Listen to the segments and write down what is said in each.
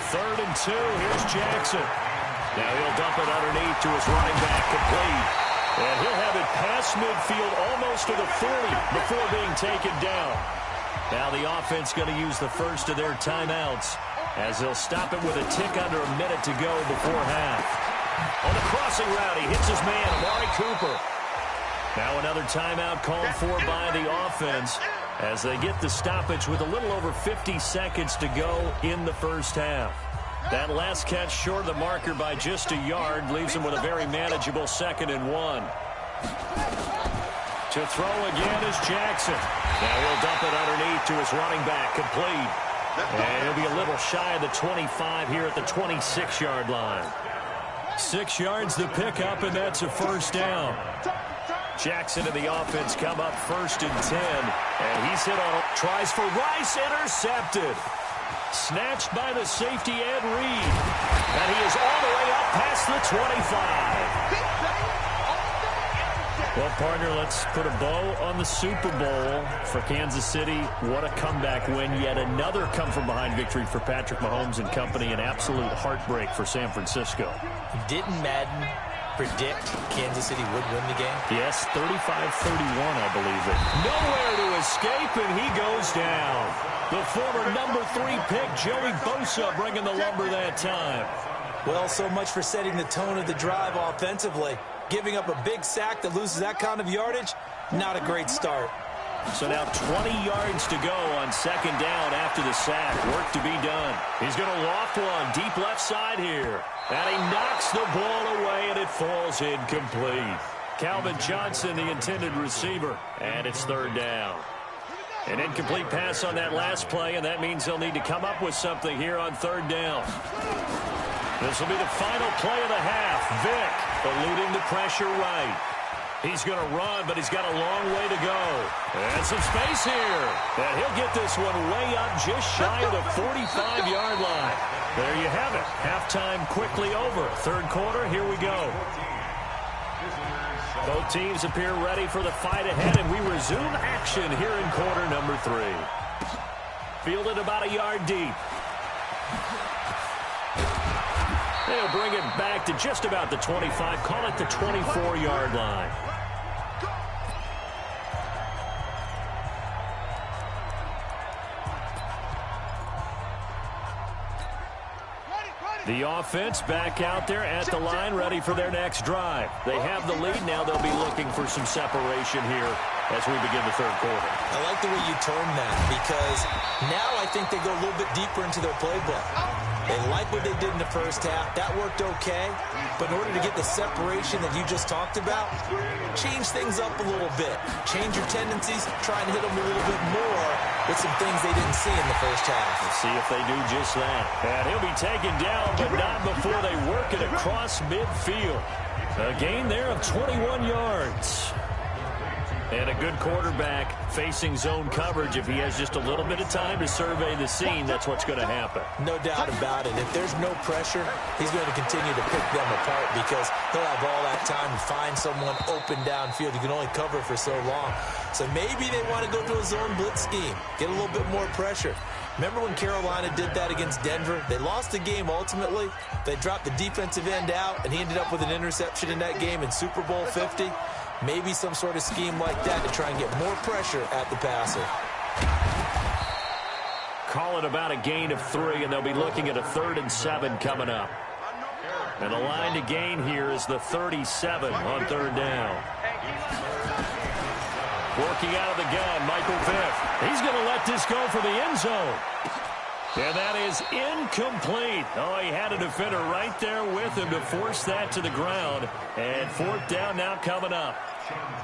3rd and 2. Here's Jackson. Now he'll dump it underneath to his running back, complete. And he'll have it past midfield almost to the 40 before being taken down. Now the offense going to use the first of their timeouts as they'll stop it with a tick under a minute to go before half. On the crossing route, he hits his man, Amari Cooper. Now another timeout called for by the offense as they get the stoppage with a little over 50 seconds to go in the first half. That last catch short of the marker by just a yard leaves them with a very manageable 2nd and 1. To throw again is Jackson. Now he'll dump it underneath to his running back, complete. And he'll be a little shy of the 25 here at the 26-yard line. 6 yards the pickup, and that's a first down. Jackson and the offense come up 1st and 10. And he's hit on, tries for Rice, intercepted. Snatched by the safety, Ed Reed. And he is all the way up past the 25. Well, partner, let's put a bow on the Super Bowl for Kansas City. What a comeback win. Yet another come-from-behind victory for Patrick Mahomes and company. An absolute heartbreak for San Francisco. Didn't Madden predict Kansas City would win the game? Yes, 35-31, I believe it. Nowhere to escape, and he goes down. The former number 3 pick, Joey Bosa, bringing the lumber that time. Well, so much for setting the tone of the drive offensively. Giving up a big sack that loses that kind of yardage, not a great start. So now 20 yards to go on 2nd down after the sack. Work to be done. He's going to loft one deep left side here. And he knocks the ball away, and it falls incomplete. Calvin Johnson, the intended receiver, and it's 3rd down. An incomplete pass on that last play, and that means they'll need to come up with something here on 3rd down. This will be the final play of the half. Vick eluding the pressure right. He's going to run, but he's got a long way to go. And some space here. And he'll get this one way up just shy of the 45-yard line. There you have it. Halftime quickly over. 3rd quarter, here we go. Both teams appear ready for the fight ahead, and we resume action here in quarter number 3. Fielded about a yard deep. They'll bring it back to just about the 25. Call it the 24-yard line. The offense back out there at the line, ready for their next drive. They have the lead. Now they'll be looking for some separation here as we begin the 3rd quarter. I like the way you term that, because now I think they go a little bit deeper into their playbook. They like what they did in the first half. That worked okay. But in order to get the separation that you just talked about, change things up a little bit. Change your tendencies. Try and hit them a little bit more with some things they didn't see in the first half. Let's see if they do just that. And he'll be taken down, but not before they work it across midfield. A gain there of 21 yards. And a good quarterback facing zone coverage. If he has just a little bit of time to survey the scene, that's what's going to happen. No doubt about it. If there's no pressure, he's going to continue to pick them apart because he'll have all that time to find someone open downfield. You can only cover for so long. So maybe they want to go to a zone blitz scheme, get a little bit more pressure. Remember when Carolina did that against Denver? They lost the game ultimately. They dropped the defensive end out, and he ended up with an interception in that game in Super Bowl 50. Maybe some sort of scheme like that to try and get more pressure at the passer. Call it about a gain of 3, and they'll be looking at a 3rd and 7 coming up. And the line to gain here is the 37 on 3rd down. Working out of the gun, Michael Vick. He's going to let this go for the end zone. And that is incomplete. Oh, he had a defender right there with him to force that to the ground. And 4th down now coming up.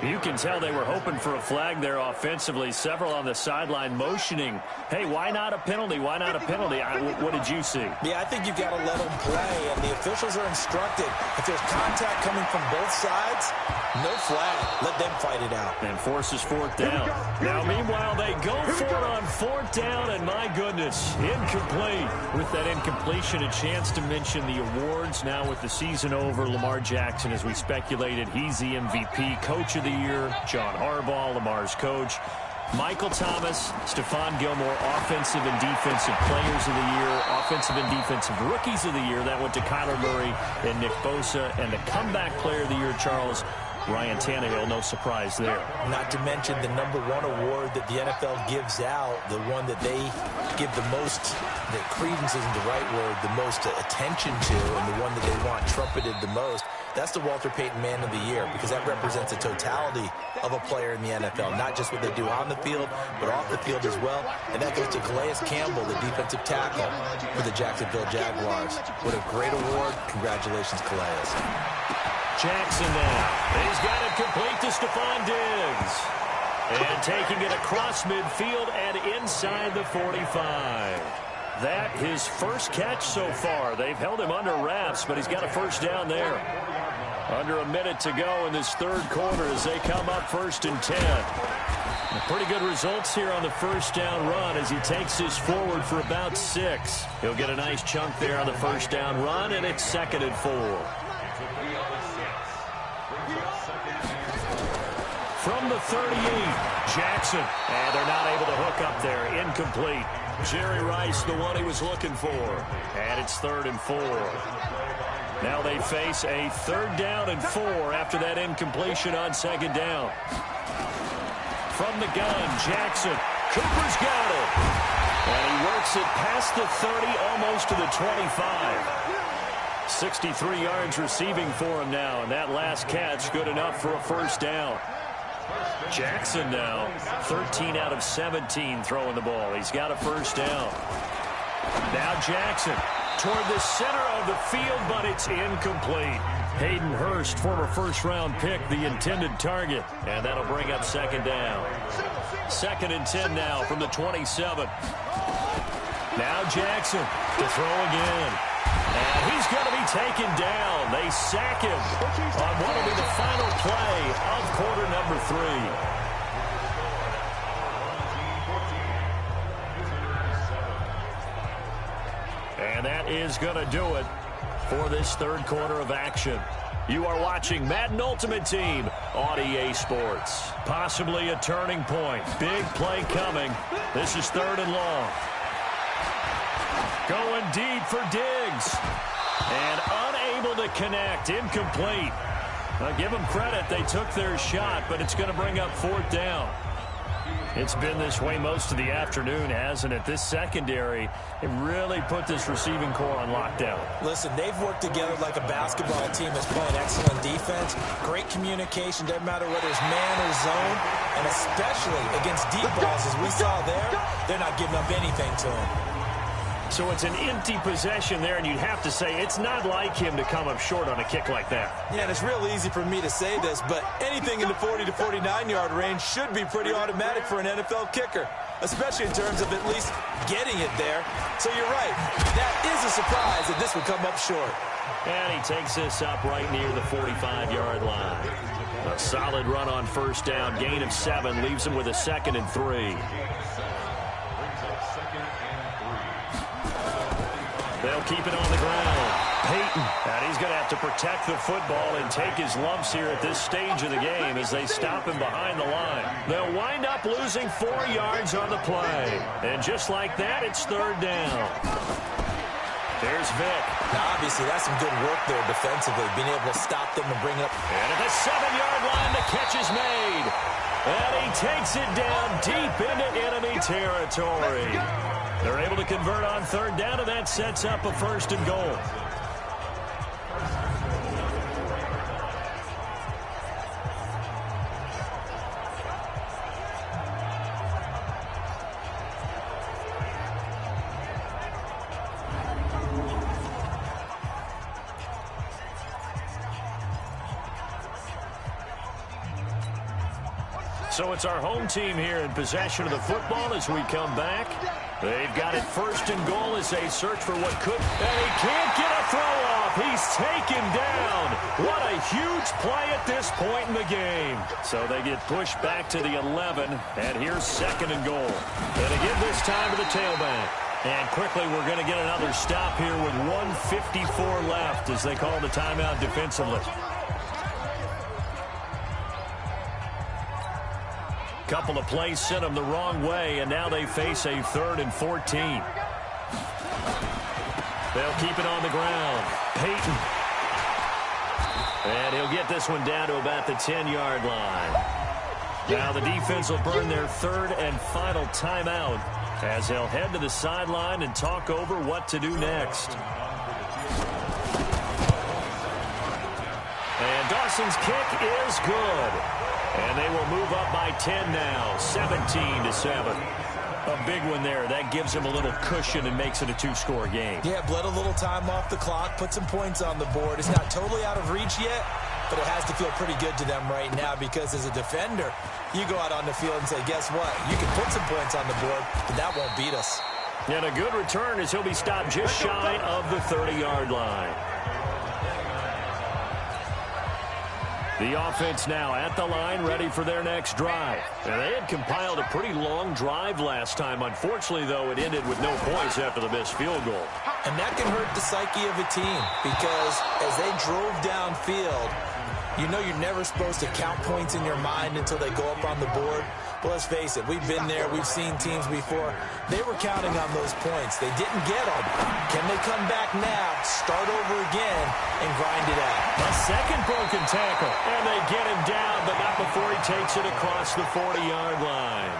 You can tell they were hoping for a flag there offensively. Several on the sideline motioning. Hey, why not a penalty? Why not a penalty? What did you see? Yeah, I think you've got to let them play. And the officials are instructed, if there's contact coming from both sides, no flag. Let them fight it out. And forces 4th down. Now, meanwhile, they go for it on 4th down. And my goodness, incomplete. With that incompletion, a chance to mention the awards. Now with the season over, Lamar Jackson, as we speculated, he's the MVP, Coach of the Year, John Harbaugh, Lamar's coach. Michael Thomas, Stephon Gilmore, offensive and defensive players of the year, offensive and defensive rookies of the year. That went to Kyler Murray and Nick Bosa. And the comeback player of the year, Charles, Ryan Tannehill, no surprise there. Not to mention the #1 award that the NFL gives out, the one that they give the most, that credence isn't the right word, the most attention to, and the one that they want trumpeted the most. That's the Walter Payton Man of the Year, because that represents the totality of a player in the NFL, not just what they do on the field, but off the field as well. And that goes to Calais Campbell, the defensive tackle for the Jacksonville Jaguars. What a great award. Congratulations, Calais. Jackson now. He's got it complete to Stephon Diggs. And taking it across midfield and inside the 45. That his first catch so far. They've held him under wraps, but he's got a first down there. Under a minute to go in this third quarter as they come up 1st and 10. Pretty good results here on the first down run as he takes this forward for about 6. He'll get a nice chunk there on the first down run, and it's 2nd and 4. From the 38, Jackson. And they're not able to hook up there. Incomplete. Jerry Rice, the one he was looking for. And it's 3rd and 4. Now they face a 3rd down and 4 after that incompletion on 2nd down. From the gun, Jackson. Cooper's got it. And he works it past the 30, almost to the 25. 63 yards receiving for him now. And that last catch good enough for a first down. Jackson now 13 out of 17 throwing the ball. He's got a first down. Now Jackson toward the center of the field, but it's incomplete. Hayden Hurst, former first-round pick, the intended target. And that'll bring up 2nd down. 2nd and 10 now from the 27. Now Jackson to throw again. And he's going to be taken down. They sack him on what will be the final play of quarter number 3. And that is going to do it for this third quarter of action. You are watching Madden Ultimate Team on EA Sports. Possibly a turning point. Big play coming. This is 3rd and long. Going deep for Diggs. And unable to connect. Incomplete. Now give them credit. They took their shot, but it's going to bring up 4th down. It's been this way most of the afternoon, hasn't it? This secondary, it really put this receiving core on lockdown. Listen, they've worked together like a basketball team that's playing excellent defense. Great communication, doesn't matter whether it's man or zone. And especially against deep balls, as we saw there, they're not giving up anything to them. So it's an empty possession there, and you'd have to say it's not like him to come up short on a kick like that. Yeah, and it's real easy for me to say this, but anything in the 40 to 49-yard range should be pretty automatic for an NFL kicker, especially in terms of at least getting it there. So you're right. That is a surprise that this would come up short. And he takes this up right near the 45-yard line. A solid run on first down. Gain of 7 leaves him with a 2nd and 3. They'll keep it on the ground. Payton, and he's going to have to protect the football and take his lumps here at this stage of the game as they stop him behind the line. They'll wind up losing 4 yards on the play. And just like that, it's 3rd down. There's Vick. Now, obviously, that's some good work there defensively, being able to stop them and bring up. And at the 7-yard line, the catch is made. And he takes it down deep into enemy territory. They're able to convert on 3rd down, and that sets up a 1st and goal. So it's our home team here in possession of the football as we come back. They've got it 1st and goal as they search for what could. And he can't get a throw off. He's taken down. What a huge play at this point in the game. So they get pushed back to the 11. And here's 2nd and goal. And again this time to the tailback. And quickly we're going to get another stop here with 1:54 left as they call the timeout defensively. Couple of plays sent them the wrong way, and now they face a 3rd and 14. They'll keep it on the ground. Peyton. And he'll get this one down to about the 10-yard line. Now the defense will burn their 3rd and final timeout as they'll head to the sideline and talk over what to do next. And Dawson's kick is good. And they will move up by 10 now, 17-7. A big one there. That gives them a little cushion and makes it a 2-score game. Yeah, bled a little time off the clock, put some points on the board. It's not totally out of reach yet, but it has to feel pretty good to them right now because as a defender, you go out on the field and say, guess what? You can put some points on the board, but that won't beat us. And a good return as he'll be stopped just shy of the 30-yard line. The offense now at the line, ready for their next drive. And they had compiled a pretty long drive last time. Unfortunately, though, it ended with no points after the missed field goal. And that can hurt the psyche of a team because as they drove downfield, you know you're never supposed to count points in your mind until they go up on the board. But let's face it, we've been there. We've seen teams before. They were counting on those points. They didn't get them. Can they come back now, start over again, and grind it out? A second broken tackle, and they get him down, but not before he takes it across the 40-yard line.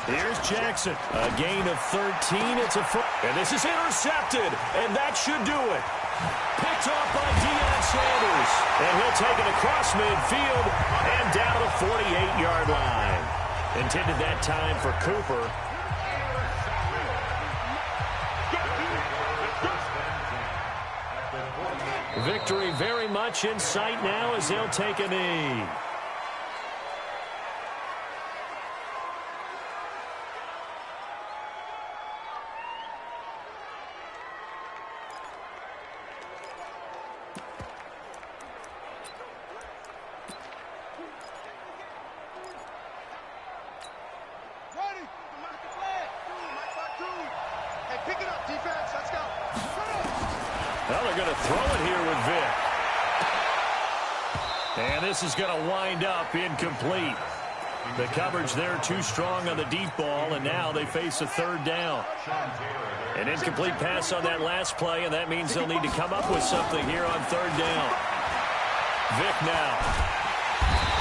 Here's Jackson. A gain of 13. It's a foot. And this is intercepted, and that should do it. Picked off by Deion Sanders. And he'll take it across midfield and down the 48-yard line. Intended that time for Cooper. Victory very much in sight now as they'll take a knee. Well, they're going to throw it here with Vic. And this is going to wind up incomplete. The coverage there too strong on the deep ball, and now they face a 3rd down. An incomplete pass on that last play, and that means they'll need to come up with something here on 3rd down. Vic now.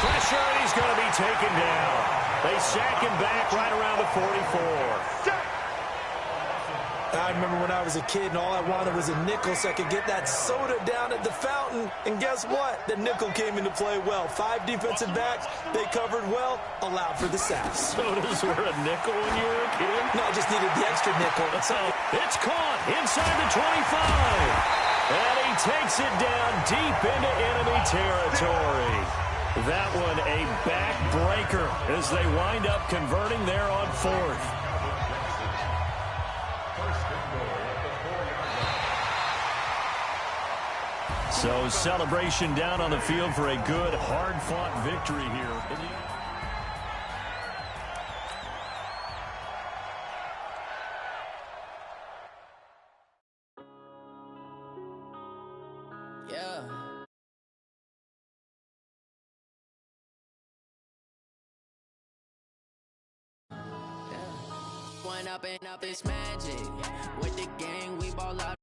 Pressure, and he's going to be taken down. They sack him back right around the 44. I remember when I was a kid and all I wanted was a nickel so I could get that soda down at the fountain. And guess what? The nickel came into play well. 5 defensive backs. They covered well, allowed for the sacks. Sodas were a nickel when you were a kid? No, I just needed the extra nickel. It's caught inside the 25. And he takes it down deep into enemy territory. That one a backbreaker as they wind up converting there on 4th. So celebration down on the field for a good, hard-fought victory here. Yeah. Going up and up, it's magic. With the gang, we ball out.